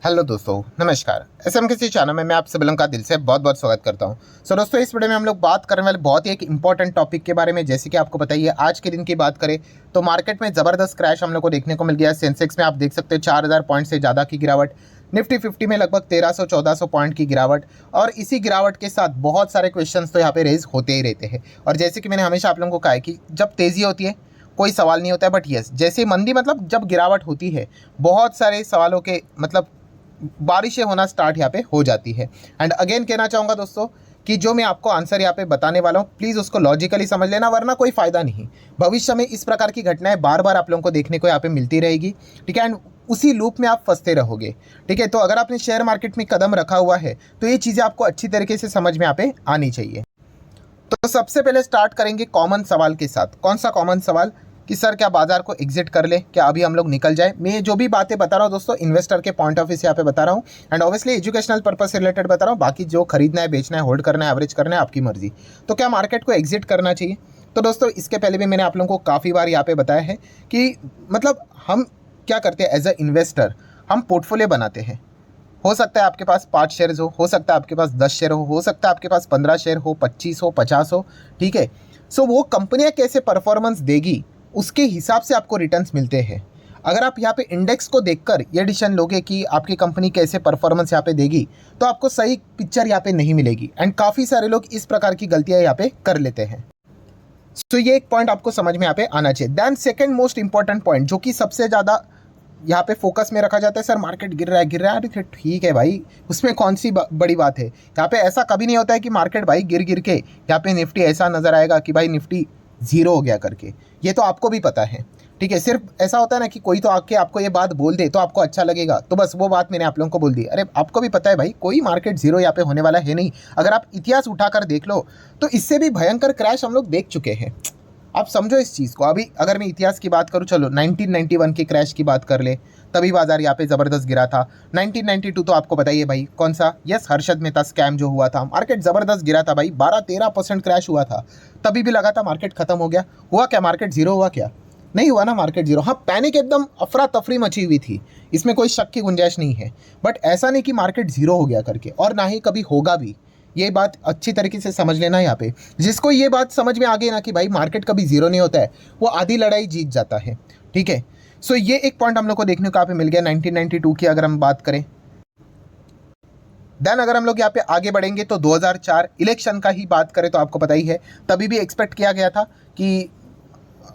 Hello दोस्तों, नमस्कार। SM किसी चैनल में मैं आप सभी लोगों का दिल से बहुत बहुत स्वागत करता हूं। दोस्तों, इस वीडियो में हम लोग बात करने वाले बहुत ही एक इंपॉर्टेंट टॉपिक के बारे में। जैसे कि आपको बताइए, आज के दिन की बात करें तो मार्केट में ज़बरदस्त क्रैश हम लोग को देखने को मिल गया। सेंसेक्स में आप देख सकते हैं 4000 पॉइंट से ज़्यादा की गिरावट, निफ्टी 50 में लगभग 1300-1400 पॉइंट की गिरावट। और इसी गिरावट के साथ बहुत सारे क्वेश्चंस तो यहाँ पे रेज होते ही रहते हैं। और जैसे कि मैंने हमेशा आप लोगों को कहा है कि जब तेज़ी होती है कोई सवाल नहीं होता है, बट यस, जैसे मंदी मतलब जब गिरावट होती है बहुत सारे सवालों के मतलब बारिशें होना स्टार्ट यहाँ पे हो जाती है। एंड अगेन कहना चाहूँगा दोस्तों कि जो मैं आपको आंसर यहाँ पे बताने वाला हूँ, प्लीज़ उसको लॉजिकली समझ लेना, वरना कोई फ़ायदा नहीं। भविष्य में इस प्रकार की घटनाएं बार बार आप लोगों को देखने को यहाँ पे मिलती रहेगी, ठीक है। एंड उसी लूप में आप फंसते रहोगे, ठीक है। तो अगर आपने शेयर मार्केट में कदम रखा हुआ है तो ये चीज़ें आपको अच्छी तरीके से समझ में यहाँ पे आनी चाहिए। तो सबसे पहले स्टार्ट करेंगे कॉमन सवाल के साथ। कौन सा कॉमन सवाल? कि सर क्या बाजार को एग्जिट कर ले, क्या अभी हम लोग निकल जाए। मैं जो भी बातें बता रहा हूँ दोस्तों, इन्वेस्टर के पॉइंट ऑफ व्यू से यहाँ पे बता रहा हूँ, एंड ऑब्वियसली एजुकेशनल पर्पस से रिलेटेड बता रहा हूँ। बाकी जो खरीदना है, बेचना है, होल्ड करना है, एवरेज करना है, आपकी मर्जी। तो क्या मार्केट को एग्जिट करना चाहिए? तो दोस्तों, इसके पहले भी मैंने आप लोगों को काफ़ी बार यहाँ पे बताया है कि मतलब हम क्या करते हैं एज अ इन्वेस्टर, हम पोर्टफोलियो बनाते हैं। हो सकता है आपके पास 5 शेयर्स हो सकता है आपके पास 10 शेयर हो सकता है आपके पास 15 शेयर हो, 25 हो, 50 हो, ठीक है। सो वो कंपनियां कैसे परफॉर्मेंस देगी उसके हिसाब से आपको रिटर्न्स मिलते हैं। अगर आप यहाँ पे इंडेक्स को देखकर ये डिसीजन लोगे कि आपकी कंपनी कैसे परफॉर्मेंस यहाँ पे देगी, तो आपको सही पिक्चर यहाँ पे नहीं मिलेगी। एंड काफ़ी सारे लोग इस प्रकार की गलतियाँ यहाँ पे कर लेते हैं। सो ये एक पॉइंट आपको समझ में यहाँ पे आना चाहिए। Then second most important point, जो कि सबसे ज़्यादा यहाँ पे फोकस में रखा जाता है, सर मार्केट गिर रहा है। अरे ठीक है भाई, उसमें कौन सी बड़ी बात है। यहाँ पे ऐसा कभी नहीं होता है कि मार्केट भाई गिर के यहाँ पे निफ्टी ऐसा नज़र आएगा कि भाई निफ्टी जीरो हो गया करके। ये तो आपको भी पता है, ठीक है। सिर्फ ऐसा होता है ना कि कोई तो आके आपको ये बात बोल दे तो आपको अच्छा लगेगा, तो बस वो बात मैंने आप लोगों को बोल दी। अरे आपको भी पता है भाई, कोई मार्केट जीरो यहाँ पे होने वाला है नहीं। अगर आप इतिहास उठाकर देख लो तो इससे भी भयंकर क्रैश हम लोग देख चुके हैं। आप समझो इस चीज़ को। अभी अगर मैं इतिहास की बात करूँ, चलो 1991 के क्रैश की बात कर ले, तभी बाजार यहाँ पे ज़बरदस्त गिरा था। 1992 तो आपको बताइए भाई कौन सा, यस, हर्षद मेहता स्कैम जो हुआ था, मार्केट ज़बरदस्त गिरा था भाई, 12-13% क्रैश हुआ था। तभी भी लगा था मार्केट खत्म हो गया। हुआ क्या? मार्केट जीरो हुआ क्या? नहीं हुआ ना मार्केट जीरो। हाँ, पैनिक एकदम अफरा तफरी मची हुई थी, इसमें कोई शक की गुंजाइश नहीं है। बट ऐसा नहीं कि मार्केट जीरो हो गया करके, और ना ही कभी होगा भी। ये बात अच्छी तरीके से समझ लेना यहाँ पे। जिसको ये बात समझ में आ गई ना कि भाई मार्केट कभी जीरो नहीं होता है, वो आधी लड़ाई जीत जाता है, ठीक है। सो ये एक पॉइंट हम लोग को देखने को यहाँ पे मिल गया 1992 की अगर हम बात करें। देन अगर हम लोग यहाँ पे आगे बढ़ेंगे तो 2004 इलेक्शन का ही बात करें तो आपको पता ही है, तभी भी एक्सपेक्ट किया गया था कि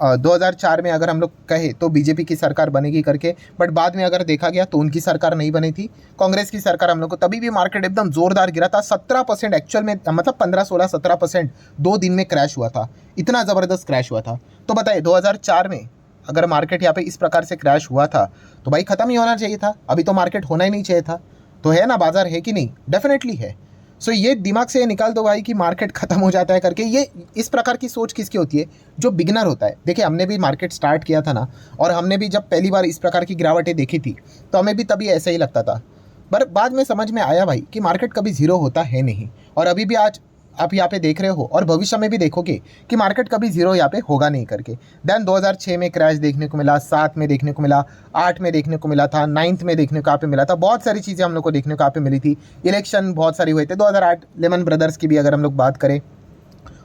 2004 में अगर हम लोग कहें तो बीजेपी की सरकार बनेगी करके। बट बाद में अगर देखा गया तो उनकी सरकार नहीं बनी थी, कांग्रेस की सरकार हम लोग को। तभी भी मार्केट एकदम जोरदार गिरा था, 17% एक्चुअल में, मतलब 15-16-17% 2 दिन में क्रैश हुआ था। इतना ज़बरदस्त क्रैश हुआ था। तो बताइए 2004 में अगर मार्केट यहाँ पे इस प्रकार से क्रैश हुआ था तो भाई ख़त्म ही होना चाहिए था, अभी तो मार्केट होना ही नहीं चाहिए था। तो है ना, बाजार है कि नहीं? डेफिनेटली है। सो ये दिमाग से निकाल दो भाई कि मार्केट खत्म हो जाता है करके। ये इस प्रकार की सोच किसकी होती है? जो बिगनर होता है। देखिए, हमने भी मार्केट स्टार्ट किया था ना, और हमने भी जब पहली बार इस प्रकार की गिरावटें देखी थी तो हमें भी तभी ऐसा ही लगता था। पर बाद में समझ में आया भाई कि मार्केट कभी ज़ीरो होता है नहीं। और अभी भी आज आप यहाँ पे देख रहे हो और भविष्य में भी देखोगे कि मार्केट कभी जीरो यहाँ पे होगा नहीं करके। देन 2006 में क्रैश देखने को मिला, 7 में देखने को मिला, 8 में देखने को मिला था, 9th में देखने को यहाँ पे मिला था। बहुत सारी चीज़ें हम लोग को देखने को यहाँ पे मिली थी। इलेक्शन बहुत सारी हुए थे। 2008 लेमन ब्रदर्स की भी अगर हम लोग बात करें,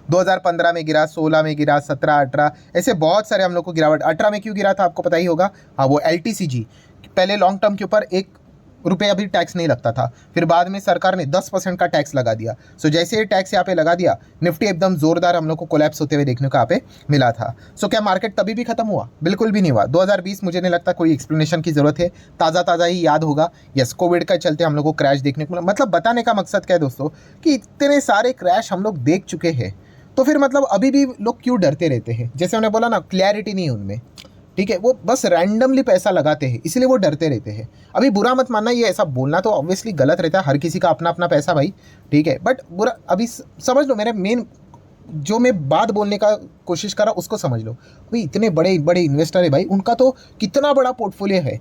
2015 में गिरा, 16 में गिरा, 17, 18, ऐसे बहुत सारे हम लोग को गिरावट। 18 में क्यों गिरा था आपको पता ही होगा। हाँ, वो LTCG, पहले लॉन्ग टर्म के ऊपर 1 रुपया भी टैक्स नहीं लगता था, फिर बाद में सरकार ने 10% का टैक्स लगा दिया। सो जैसे ये टैक्स यहाँ पे लगा दिया, निफ्टी एकदम जोरदार हम लोग को कोलैप्स होते हुए देखने को यहाँ पे मिला था। सो क्या मार्केट तभी भी खत्म हुआ? बिल्कुल भी नहीं हुआ। 2020 मुझे नहीं लगता कोई एक्सप्लेनेशन की जरूरत है, ताज़ा ही याद होगा। यस, कोविड का चलते हम लोग को क्रैश देखने को मिला। मतलब बताने का मकसद क्या है दोस्तों, कि इतने सारे क्रैश हम लोग देख चुके हैं, तो फिर मतलब अभी भी लोग क्यों डरते रहते हैं? जैसे उन्होंने बोला ना, क्लैरिटी नहीं है उनमें, ठीक है। वो बस रैंडमली पैसा लगाते हैं, इसलिए वो डरते रहते हैं। अभी बुरा मत मानना, ये ऐसा बोलना तो ऑब्वियसली गलत रहता है, हर किसी का अपना अपना पैसा भाई, ठीक है। बट बुरा, अभी समझ लो, मेरे मेन जो मैं बात बोलने का कोशिश कर रहा उसको समझ लो। अभी इतने बड़े बड़े इन्वेस्टर है भाई, उनका तो कितना बड़ा पोर्टफोलियो है,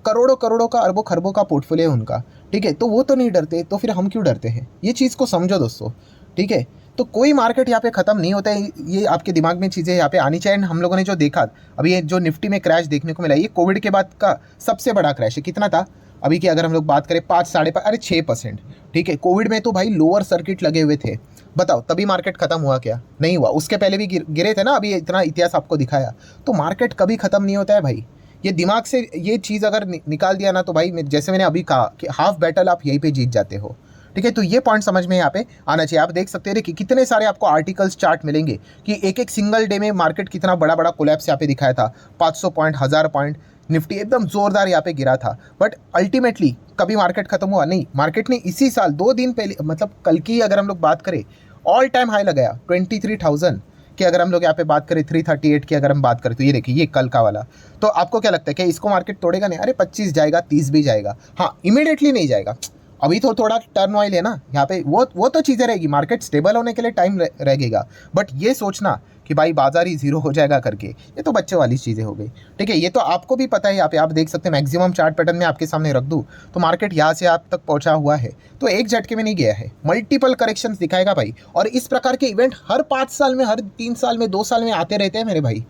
करोड़ों करोड़ों का, अरबों खरबों का पोर्टफोलियो है उनका, ठीक है। तो वो तो नहीं डरते, तो फिर हम क्यों डरते हैं? ये चीज़ को समझो दोस्तों, ठीक है। तो कोई मार्केट यहाँ पे ख़त्म नहीं होता है, ये आपके दिमाग में चीज़ें यहाँ पे आनी चाहिए। हम लोगों ने जो देखा अभी, ये जो निफ्टी में क्रैश देखने को मिला, ये कोविड के बाद का सबसे बड़ा क्रैश है। कितना था? अभी की अगर हम लोग बात करें 5 साढ़े 5 अरे 6%। ठीक है, कोविड में तो भाई लोअर सर्किट लगे हुए थे, बताओ तभी मार्केट खत्म हुआ क्या? नहीं हुआ। उसके पहले भी गिरे थे ना, अभी इतना इतिहास आपको दिखाया। तो मार्केट कभी खत्म नहीं होता है भाई। ये दिमाग से ये चीज़ अगर निकाल दिया ना, तो भाई जैसे मैंने अभी कहा कि हाफ बैटल आप यहीं पे जीत जाते हो। ठीक है, तो ये पॉइंट समझ में यहाँ पे आना चाहिए। आप देख सकते हैं कि कितने सारे आपको आर्टिकल्स चार्ट मिलेंगे कि एक एक सिंगल डे में मार्केट कितना बड़ा बड़ा कोलैप्स यहाँ पे दिखाया था। 500 पॉइंट, 1000 पॉइंट, निफ्टी एकदम जोरदार यहाँ पे गिरा था। बट अल्टीमेटली कभी मार्केट खत्म हुआ नहीं। मार्केट ने इसी साल 2 दिन पहले, मतलब कल की अगर हम लोग बात करें, ऑल टाइम हाई लगाया 23,000 कि अगर हम लोग यहाँ पे बात करें 338 की अगर हम बात करें, तो ये देखिए ये कल का वाला। तो आपको क्या लगता है कि इसको मार्केट तोड़ेगा? नहीं, अरे 25 जाएगा, 30 भी जाएगा, हाँ इमीडिएटली नहीं जाएगा। अभी तो थोड़ा टर्नऑइल है ना यहाँ पे, वो तो चीज़ें रहेगी, मार्केट स्टेबल होने के लिए टाइम रहेगा। बट ये सोचना कि भाई बाजार ही जीरो हो जाएगा करके, ये तो बच्चे वाली चीज़ें हो गई। ठीक है, ये तो आपको भी पता है। यहाँ पे आप देख सकते हैं, मैक्सिमम चार्ट पैटर्न में आपके सामने रख दूँ तो मार्केट यहाँ से आप तक पहुँचा हुआ है, तो एक झटके में नहीं गया है, मल्टीपल करेक्शंस दिखाएगा भाई। और इस प्रकार के इवेंट हर 5 साल में, हर 3 साल में, 2 साल में आते रहते हैं मेरे भाई।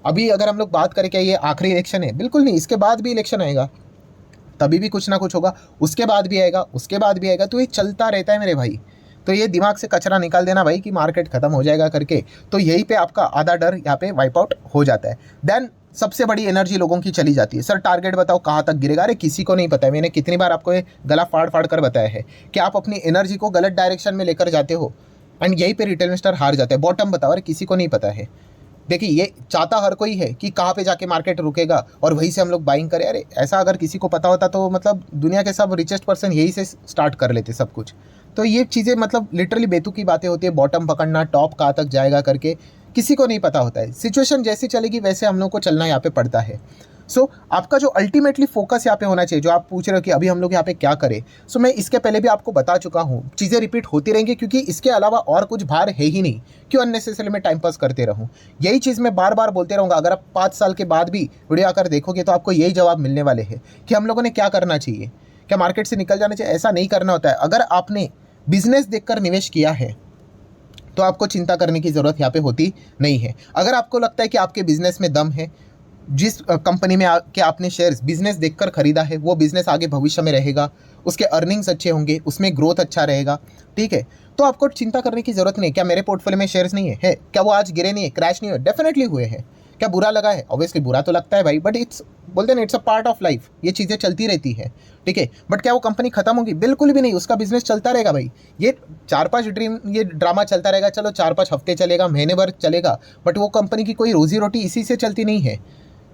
अभी अगर हम लोग बात करें क्या ये आखिरी इलेक्शन है? बिल्कुल नहीं, इसके बाद भी इलेक्शन आएगा, तभी भी कुछ ना कुछ होगा, उसके बाद भी आएगा, उसके बाद भी आएगा, तो ये चलता रहता है मेरे भाई। तो ये दिमाग से कचरा निकाल देना भाई कि मार्केट खत्म हो जाएगा करके, तो यहीं पे आपका आधा डर यहाँ पे वाइप आउट हो जाता है। देन सबसे बड़ी एनर्जी लोगों की चली जाती है, सर टारगेट बताओ कहाँ तक गिरेगा? अरे किसी को नहीं पता है। मैंने कितनी बार आपको ये गला फाड़ फाड़ कर बताया है कि आप अपनी एनर्जी को गलत डायरेक्शन में लेकर जाते हो एंड यहीं पे रिटेल इन्वेस्टर हार जाता है। बॉटम बताओ, अरे किसी को नहीं पता है। देखिए ये चाहता हर कोई है कि कहाँ पे जाके मार्केट रुकेगा और वहीं से हम लोग बाइंग करें। अरे ऐसा अगर किसी को पता होता तो मतलब दुनिया के सब रिचेस्ट पर्सन यही से स्टार्ट कर लेते सब कुछ। तो ये चीज़ें मतलब लिटरली बेतुकी बातें होती है, बॉटम पकड़ना, टॉप कहाँ तक जाएगा करके किसी को नहीं पता होता है। सिचुएशन जैसी चलेगी वैसे हम लोग को चलना यहाँ पे पड़ता है। सो आपका जो अल्टीमेटली फोकस यहाँ पे होना चाहिए, जो आप पूछ रहे हो कि अभी हम लोग यहाँ पे क्या करें, सो मैं इसके पहले भी आपको बता चुका हूँ, चीज़ें रिपीट होती रहेंगी क्योंकि इसके अलावा और कुछ भार है ही नहीं। क्यों अननेसेसरी में टाइम पास करते रहूँ? यही चीज़ मैं बार बार बोलते रहूँगा। अगर आप 5 साल के बाद भी वीडियो आकर देखोगे तो आपको यही जवाब मिलने वाले हैं कि हम लोगों ने क्या करना चाहिए। क्या मार्केट से निकल जाना चाहिए? ऐसा नहीं करना होता है। अगर आपने बिजनेस देखकर निवेश किया है तो आपको चिंता करने की ज़रूरत यहाँ पे होती नहीं है। अगर आपको लगता है कि आपके बिजनेस में दम है, जिस कंपनी में आके आपने शेयर्स बिजनेस देखकर खरीदा है वो बिजनेस आगे भविष्य में रहेगा, उसके अर्निंग्स अच्छे होंगे, उसमें ग्रोथ अच्छा रहेगा, ठीक है, तो आपको चिंता करने की ज़रूरत नहीं है। क्या मेरे पोर्टफोलियो में शेयर्स नहीं है? क्या वो आज गिरे नहीं है, क्रैश नहीं हुए? डेफिनेटली हुए हैं। क्या बुरा लगा है? ऑब्वियसली बुरा तो लगता है भाई, बट इट्स बोलते हैं it's a part of life, ये चीज़ें चलती रहती है। ठीक है, बट क्या वो कंपनी खत्म होगी? बिल्कुल भी नहीं, उसका बिजनेस चलता रहेगा भाई। ये 4-5 ये ड्रामा चलता रहेगा, चलो 4-5 हफ्ते चलेगा, महीने भर चलेगा, बट वो कंपनी की कोई रोजी रोटी इसी से चलती नहीं है।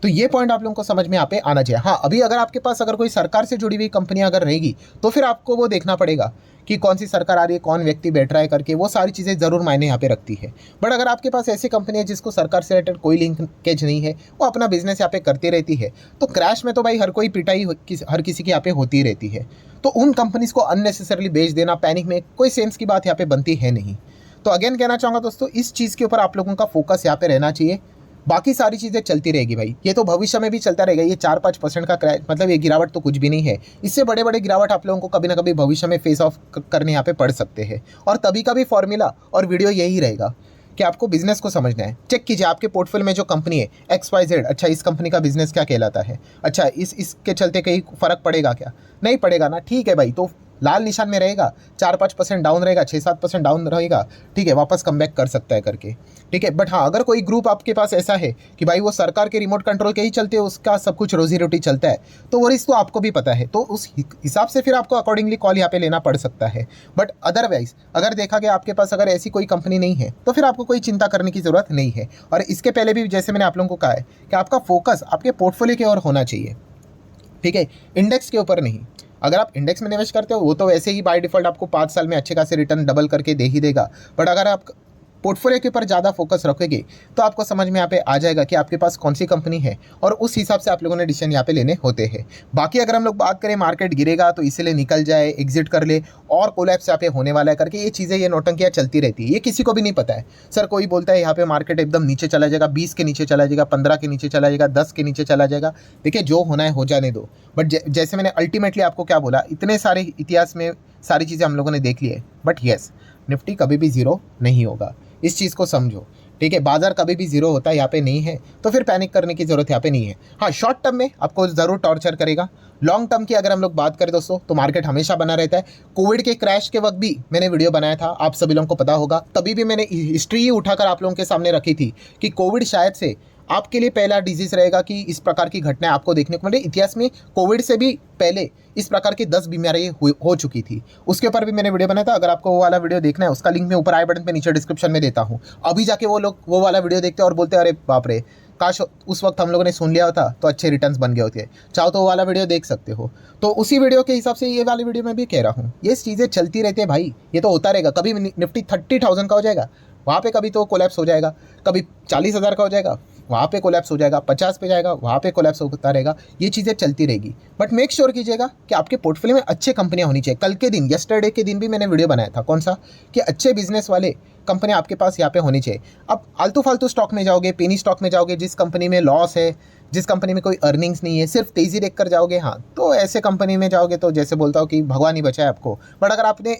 तो ये पॉइंट आप लोगों को समझ में यहाँ पे आना चाहिए। हाँ, अभी अगर आपके पास अगर कोई सरकार से जुड़ी हुई कंपनियां अगर रहेगी तो फिर आपको वो देखना पड़ेगा कि कौन सी सरकार आ रही है, कौन व्यक्ति बैठ रहा है करके, वो सारी चीज़ें ज़रूर मायने यहाँ पे रखती है। बट अगर आपके पास ऐसी कंपनी है जिसको सरकार से रिलेटेड कोई लिंकेज नहीं है, वो अपना बिजनेस यहाँ पे करती रहती है, तो क्रैश में तो भाई हर कोई पिटाई हर किसी की यहाँ पे होती रहती है। तो उन कंपनीज़ को अननेसेसरली बेच देना, पैनिक में कोई सेंस की बात यहाँ पे बनती है नहीं। तो अगेन कहना चाहूँगा दोस्तों, इस चीज़ के ऊपर आप लोगों का फोकस यहाँ पे रहना चाहिए। बाकी सारी चीज़ें चलती रहेगी भाई, ये तो भविष्य में भी चलता रहेगा। ये 4-5% का क्रैश मतलब ये गिरावट तो कुछ भी नहीं है। इससे बड़े बड़े गिरावट आप लोगों को कभी ना कभी भविष्य में फेस ऑफ करने यहाँ पे पड़ सकते हैं। और तभी का भी फॉर्मूला और वीडियो यही रहेगा कि आपको बिजनेस को समझना है। चेक कीजिए आपके पोर्टफोलियो में जो कंपनी है XYZ, अच्छा इस कंपनी का बिजनेस क्या कहलाता है, अच्छा इसके चलते कहीं फ़र्क पड़ेगा क्या? नहीं पड़ेगा ना, ठीक है भाई, तो लाल निशान में रहेगा, 4-5% डाउन रहेगा, 6-7% डाउन रहेगा, ठीक है, वापस कम बैक कर सकता है करके, ठीक है। बट हाँ, अगर कोई ग्रुप आपके पास ऐसा है कि भाई वो सरकार के रिमोट कंट्रोल के ही चलते उसका सब कुछ रोजी रोटी चलता है, तो वो रिस्क तो आपको भी पता है, तो उस हिसाब से फिर आपको अकॉर्डिंगली कॉल यहाँ पे लेना पड़ सकता है। बट अदरवाइज अगर देखा गया आपके पास अगर ऐसी कोई कंपनी नहीं है तो फिर आपको कोई चिंता करने की ज़रूरत नहीं है। और इसके पहले भी जैसे मैंने आप लोगों को कहा है कि आपका फोकस आपके पोर्टफोलियो की ओर होना चाहिए, ठीक है, इंडेक्स के ऊपर नहीं। अगर आप इंडेक्स में निवेश करते हो वो तो वैसे ही बाय डिफ़ॉल्ट आपको 5 साल में अच्छे खासे रिटर्न डबल करके दे ही देगा। बट अगर आप पोर्टफोलियो के ऊपर ज़्यादा फोकस रखोगे तो आपको समझ में यहाँ पे आ जाएगा कि आपके पास कौन सी कंपनी है और उस हिसाब से आप लोगों ने डिसीजन यहाँ पे लेने होते हैं। बाकी अगर हम लोग बात करें मार्केट गिरेगा तो इसलिए निकल जाए, एग्जिट कर ले और कोलैप्स यहाँ पे होने वाला है करके, ये चीज़ें ये नौटंकियाँ चलती रहती है, ये किसी को भी नहीं पता है। सर कोई बोलता है यहाँ पे मार्केट एकदम नीचे चला जाएगा, 20 के नीचे चला जाएगा, 15 के नीचे चला जाएगा, 10 के नीचे चला जाएगा। देखिए जो होना है हो जाने दो। बट जैसे मैंने अल्टीमेटली आपको क्या बोला, इतने सारे इतिहास में सारी चीज़ें हम लोगों ने देख ली है, बट येस निफ्टी कभी भी ज़ीरो नहीं होगा, इस चीज़ को समझो, ठीक है, बाजार कभी भी जीरो होता है, यहाँ पे नहीं है, तो फिर पैनिक करने की जरूरत यहाँ पे नहीं है। हाँ, शॉर्ट टर्म में आपको ज़रूर टॉर्चर करेगा। लॉन्ग टर्म की अगर हम लोग बात करें दोस्तों, तो मार्केट हमेशा बना रहता है। कोविड के क्रैश के वक्त भी मैंने वीडियो बनाया था, आप सभी लोगों को पता होगा। तभी भी मैंने हिस्ट्री ही उठाकर आप लोगों के सामने रखी थी कि कोविड शायद से आपके लिए पहला डिजीज़ रहेगा कि इस प्रकार की घटनाएं आपको देखने को मिले। इतिहास में कोविड से भी पहले इस प्रकार की 10 बीमारी हो चुकी थी। उसके ऊपर भी मैंने वीडियो बनाया था। अगर आपको वो वाला वीडियो देखना है, उसका लिंक मैं ऊपर आई बटन पे नीचे डिस्क्रिप्शन में देता हूँ। अभी जाके वो लोग वो वाला वीडियो देखते हैं और बोलते हैं अरे बाप रे, काश उस वक्त हम लोगों ने सुन लिया होता तो अच्छे रिटर्न्स बन गए होते। चाहो तो वो वाला वीडियो देख सकते हो। तो उसी वीडियो के हिसाब से ये वाली वीडियो में भी कह रहा हूँ, ये चीज़ें चलती रहती है भाई, ये तो होता रहेगा। कभी निफ्टी 30,000 का हो जाएगा, वहाँ पे कभी तो कोलैप्स हो जाएगा। कभी 40,000 का हो जाएगा, वहाँ पे कोलैप्स हो जाएगा। 50 पे जाएगा, वहाँ पे कोलैप्स होता रहेगा। ये चीज़ें चलती रहेगी, बट मेक श्योर कीजिएगा कि आपके पोर्टफोलियो में अच्छी कंपनियाँ होनी चाहिए। कल के दिन, यस्टरडे के दिन भी मैंने वीडियो बनाया था, कौन सा, कि अच्छे बिजनेस वाले कंपनियाँ आपके पास यहाँ पे होनी चाहिए। अब आलतू फालतू स्टॉक में जाओगे, पेनी स्टॉक में जाओगे, जिस कंपनी में लॉस है, जिस कंपनी में कोई अर्निंग्स नहीं है, सिर्फ तेज़ी देख कर जाओगे, हाँ, तो ऐसे कंपनी में जाओगे तो जैसे बोलता हूँ कि भगवान ही बचाए आपको। बट अगर आपने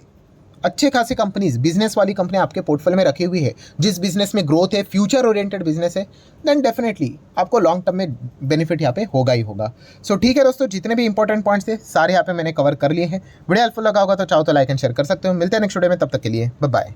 अच्छे खासी कंपनीज, बिजनेस वाली कंपनी आपके पोर्टफोलियो में रखी हुई है, जिस बिजनेस में ग्रोथ है, फ्यूचर ओरिएंटेड बिजनेस है, देन डेफिनेटली आपको लॉन्ग टर्म में बेनिफिट यहाँ पे होगा ही होगा। सो ठीक है दोस्तों, जितने भी इंपॉर्टेंट पॉइंट्स थे सारे यहाँ पे मैंने कवर कर लिए हैं। वीडियो हेल्पफुल लगा होगा तो चाहो तो लाइक एंड शेयर कर सकते हो। मिलते हैं नेक्स्ट वीडियो में, तब तक के लिए बाय बाय।